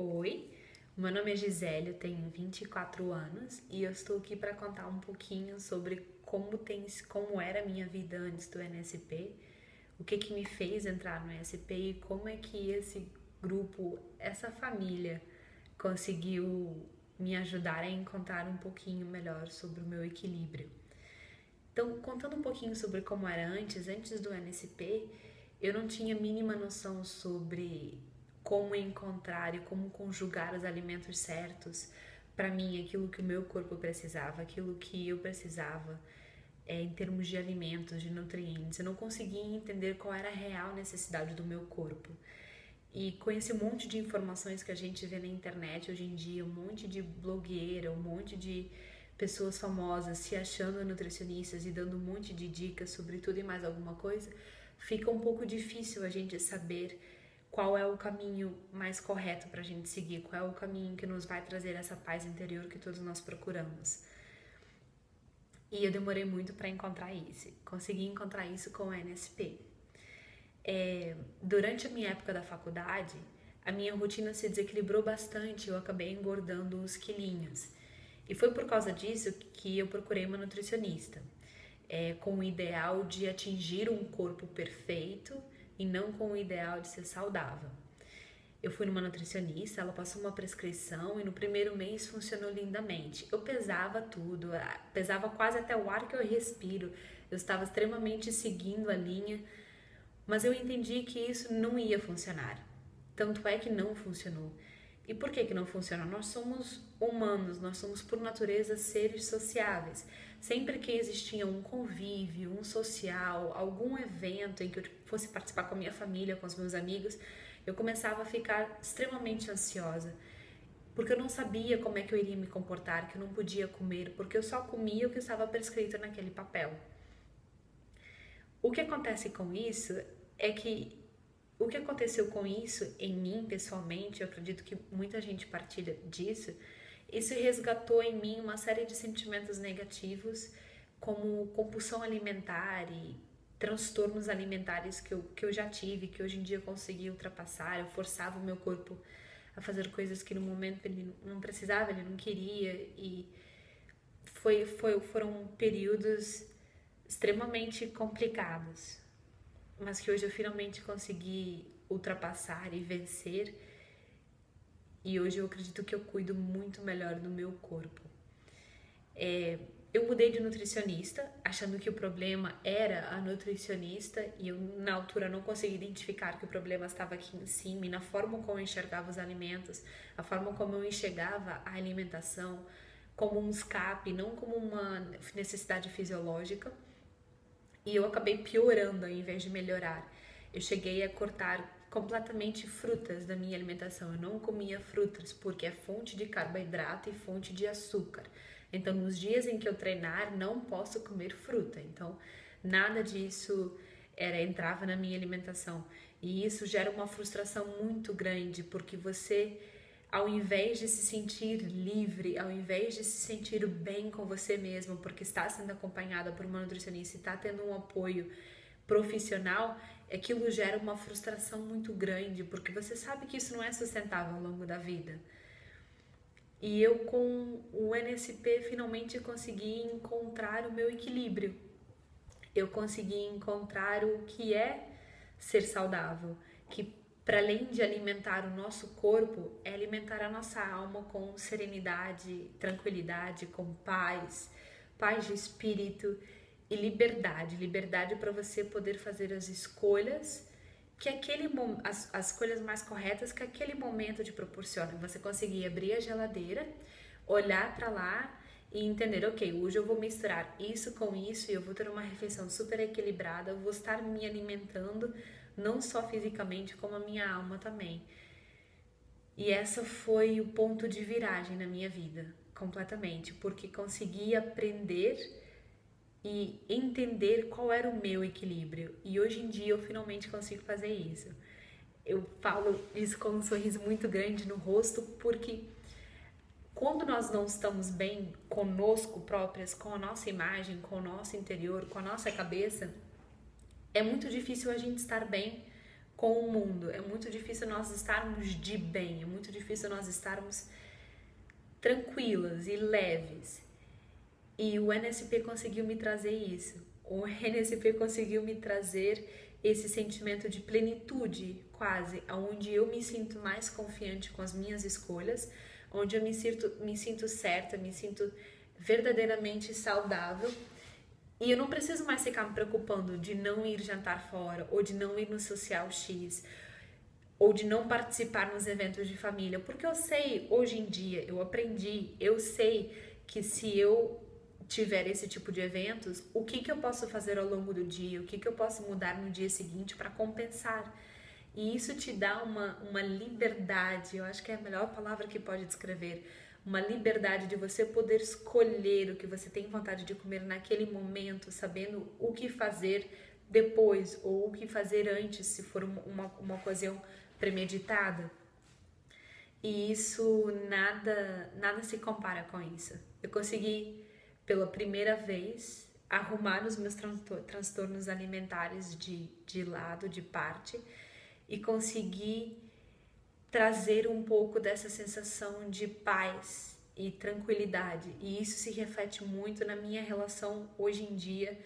Oi, meu nome é Gisele, eu tenho 24 anos e eu estou aqui para contar um pouquinho sobre como era a minha vida antes do NSP, o que me fez entrar no NSP e como é que esse grupo, essa família conseguiu me ajudar a encontrar um pouquinho melhor sobre o meu equilíbrio. Então, contando um pouquinho sobre como era antes do NSP, eu não tinha a mínima noção sobre como encontrar e como conjugar os alimentos certos para mim, aquilo que o meu corpo precisava, aquilo que eu precisava em termos de alimentos, de nutrientes. Eu não conseguia entender qual era a real necessidade do meu corpo. E com esse monte de informações que a gente vê na internet hoje em dia, um monte de blogueira, um monte de pessoas famosas se achando nutricionistas e dando um monte de dicas sobre tudo e mais alguma coisa, fica um pouco difícil a gente saber qual é o caminho mais correto para a gente seguir, qual é o caminho que nos vai trazer essa paz interior que todos nós procuramos. E eu demorei muito para encontrar isso. Consegui encontrar isso com o NSP. Durante a minha época da faculdade, a minha rotina se desequilibrou bastante, eu acabei engordando uns quilinhos. E foi por causa disso que eu procurei uma nutricionista, com o ideal de atingir um corpo perfeito e não com o ideal de ser saudável. Eu fui numa nutricionista, ela passou uma prescrição e no primeiro mês funcionou lindamente. Eu pesava tudo, pesava quase até o ar que eu respiro, eu estava extremamente seguindo a linha, mas eu entendi que isso não ia funcionar. Tanto é que não funcionou. E por que não funciona? Nós somos humanos, nós somos por natureza seres sociáveis. Sempre que existia um convívio, um social, algum evento em que eu fosse participar com a minha família, com os meus amigos, eu começava a ficar extremamente ansiosa, porque eu não sabia como é que eu iria me comportar, que eu não podia comer, porque eu só comia o que estava prescrito naquele papel. O que acontece com isso é que o que aconteceu com isso em mim pessoalmente, eu acredito que muita gente partilha disso, isso resgatou em mim uma série de sentimentos negativos, como compulsão alimentar e transtornos alimentares que eu já tive, que hoje em dia eu consegui ultrapassar. Eu forçava o meu corpo a fazer coisas que no momento ele não precisava, ele não queria, e foram períodos extremamente complicados, mas que hoje eu finalmente consegui ultrapassar e vencer, e hoje eu acredito que eu cuido muito melhor do meu corpo. Eu mudei de nutricionista, achando que o problema era a nutricionista, e eu na altura não consegui identificar que o problema estava aqui em cima e na forma como eu enxergava os alimentos, a forma como eu enxergava a alimentação como um escape, não como uma necessidade fisiológica. E eu acabei piorando ao invés de melhorar. Eu cheguei a cortar completamente frutas da minha alimentação. Eu não comia frutas porque é fonte de carboidrato e fonte de açúcar. Então, nos dias em que eu treinar, não posso comer fruta. Então, nada disso entrava na minha alimentação. E isso gera uma frustração muito grande, porque você, ao invés de se sentir livre, ao invés de se sentir bem com você mesmo, porque está sendo acompanhada por uma nutricionista e está tendo um apoio profissional, aquilo gera uma frustração muito grande, porque você sabe que isso não é sustentável ao longo da vida. E eu, com o NSP, finalmente consegui encontrar o meu equilíbrio. Eu consegui encontrar o que é ser saudável, que para além de alimentar o nosso corpo, é alimentar a nossa alma com serenidade, tranquilidade, com paz, paz de espírito e liberdade. Liberdade para você poder fazer as escolhas que as escolhas mais corretas que aquele momento te proporciona. Você conseguir abrir a geladeira, olhar para lá e entender, ok, hoje eu vou misturar isso com isso e eu vou ter uma refeição super equilibrada, eu vou estar me alimentando não só fisicamente, como a minha alma também. E essa foi o ponto de viragem na minha vida, completamente, porque consegui aprender e entender qual era o meu equilíbrio. E hoje em dia eu finalmente consigo fazer isso. Eu falo isso com um sorriso muito grande no rosto, porque quando nós não estamos bem conosco próprias, com a nossa imagem, com o nosso interior, com a nossa cabeça, é muito difícil a gente estar bem com o mundo, é muito difícil nós estarmos de bem, é muito difícil nós estarmos tranquilas e leves. E o NSP conseguiu me trazer isso. O NSP conseguiu me trazer esse sentimento de plenitude, quase, onde eu me sinto mais confiante com as minhas escolhas, onde eu me sinto certa, me sinto verdadeiramente saudável. E eu não preciso mais ficar me preocupando de não ir jantar fora, ou de não ir no social X, ou de não participar nos eventos de família, porque eu sei, hoje em dia, eu aprendi, eu sei que se eu tiver esse tipo de eventos, o que eu posso fazer ao longo do dia, o que eu posso mudar no dia seguinte para compensar. E isso te dá uma liberdade, eu acho que é a melhor palavra que pode descrever, uma liberdade de você poder escolher o que você tem vontade de comer naquele momento, sabendo o que fazer depois ou o que fazer antes, se for uma ocasião premeditada. E isso nada se compara com isso. Eu consegui, pela primeira vez, arrumar os meus transtornos alimentares de lado, de parte, e consegui trazer um pouco dessa sensação de paz e tranquilidade. E isso se reflete muito na minha relação hoje em dia,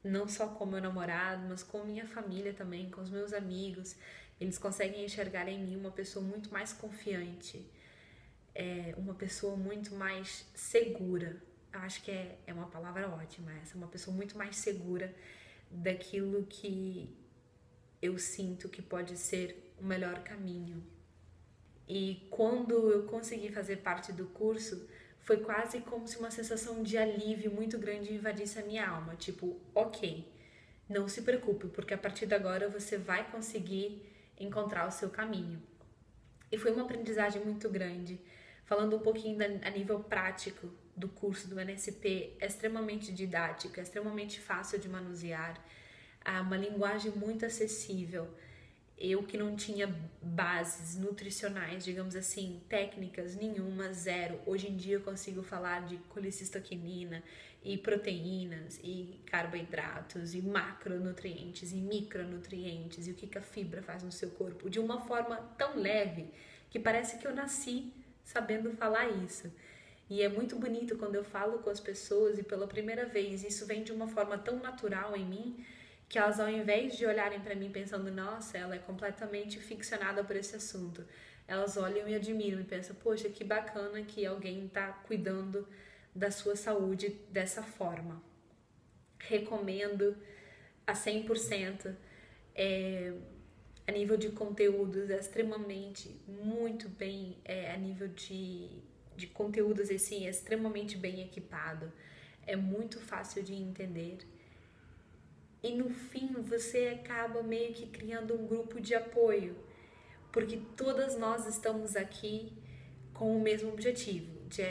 não só com meu namorado, mas com minha família também, com os meus amigos. Eles conseguem enxergar em mim uma pessoa muito mais confiante, uma pessoa muito mais segura. Acho que é uma palavra ótima essa, uma pessoa muito mais segura daquilo que eu sinto que pode ser o melhor caminho. E quando eu consegui fazer parte do curso, foi quase como se uma sensação de alívio muito grande invadisse a minha alma. Tipo, ok, não se preocupe, porque a partir de agora você vai conseguir encontrar o seu caminho. E foi uma aprendizagem muito grande. Falando um pouquinho a nível prático do curso do NSP, é extremamente didático, é extremamente fácil de manusear, uma linguagem muito acessível. Eu que não tinha bases nutricionais, digamos assim, técnicas nenhuma, zero. Hoje em dia eu consigo falar de colicistoquinina e proteínas e carboidratos e macronutrientes e micronutrientes e o que a fibra faz no seu corpo de uma forma tão leve que parece que eu nasci sabendo falar isso. E é muito bonito quando eu falo com as pessoas e pela primeira vez isso vem de uma forma tão natural em mim, que elas, ao invés de olharem para mim pensando, nossa, ela é completamente ficcionada por esse assunto, elas olham e admiram e pensam, poxa, que bacana que alguém está cuidando da sua saúde dessa forma. Recomendo a 100%. A nível de conteúdos, é extremamente, muito bem, a nível de conteúdos, assim, é extremamente bem equipado. É muito fácil de entender. E no fim você acaba meio que criando um grupo de apoio, porque todas nós estamos aqui com o mesmo objetivo, de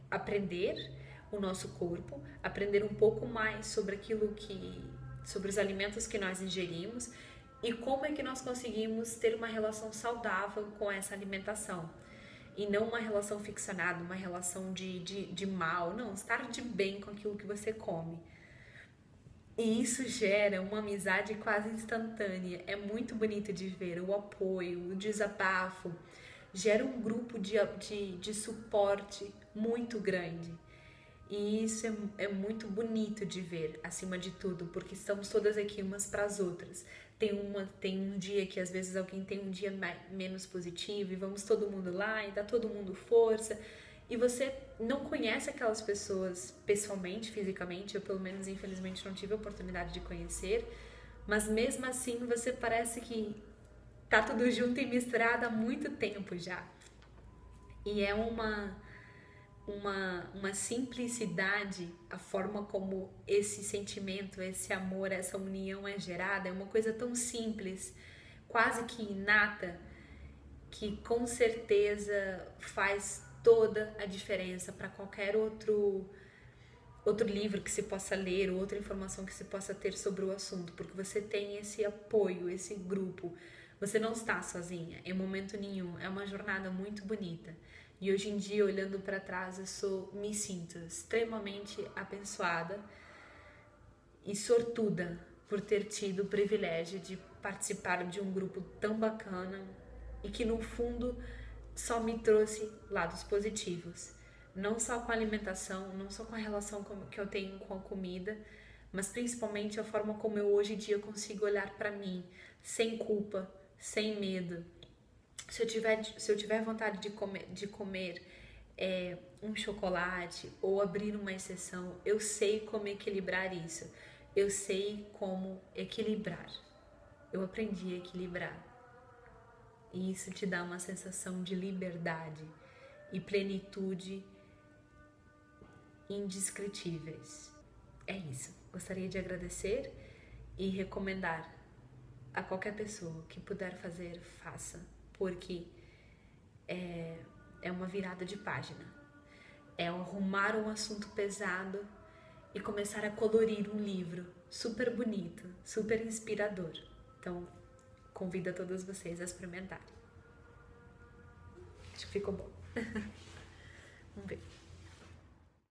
aprender o nosso corpo, aprender um pouco mais sobre sobre os alimentos que nós ingerimos e como é que nós conseguimos ter uma relação saudável com essa alimentação. E não uma relação ficcionada, uma relação de mal, não, estar de bem com aquilo que você come. E isso gera uma amizade quase instantânea. É muito bonito de ver o apoio, o desabafo. Gera um grupo de suporte muito grande. E isso é muito bonito de ver, acima de tudo, porque estamos todas aqui umas para as outras. Tem um dia que às vezes alguém tem um dia menos positivo e vamos todo mundo lá e dá todo mundo força. E você não conhece aquelas pessoas pessoalmente, fisicamente, eu pelo menos infelizmente não tive a oportunidade de conhecer, mas mesmo assim você parece que tá tudo junto e misturado há muito tempo já. E é uma simplicidade, a forma como esse sentimento, esse amor, essa união é gerada, é uma coisa tão simples, quase que inata, que com certeza faz toda a diferença para qualquer outro livro que se possa ler ou outra informação que se possa ter sobre o assunto, porque você tem esse apoio, esse grupo. Você não está sozinha em momento nenhum. É uma jornada muito bonita. E hoje em dia, olhando para trás, me sinto extremamente abençoada e sortuda por ter tido o privilégio de participar de um grupo tão bacana e que no fundo só me trouxe lados positivos. Não só com a alimentação, não só com a relação que eu tenho com a comida, mas principalmente a forma como eu hoje em dia consigo olhar para mim, sem culpa, sem medo. Se eu tiver vontade de comer um chocolate ou abrir uma exceção, eu sei como equilibrar isso. Eu sei como equilibrar. Eu aprendi a equilibrar. E isso te dá uma sensação de liberdade e plenitude indescritíveis. É isso. Gostaria de agradecer e recomendar a qualquer pessoa que puder fazer, faça, porque é uma virada de página. É arrumar um assunto pesado e começar a colorir um livro super bonito, super inspirador. Então, convido a todos vocês a experimentarem. Acho que ficou bom.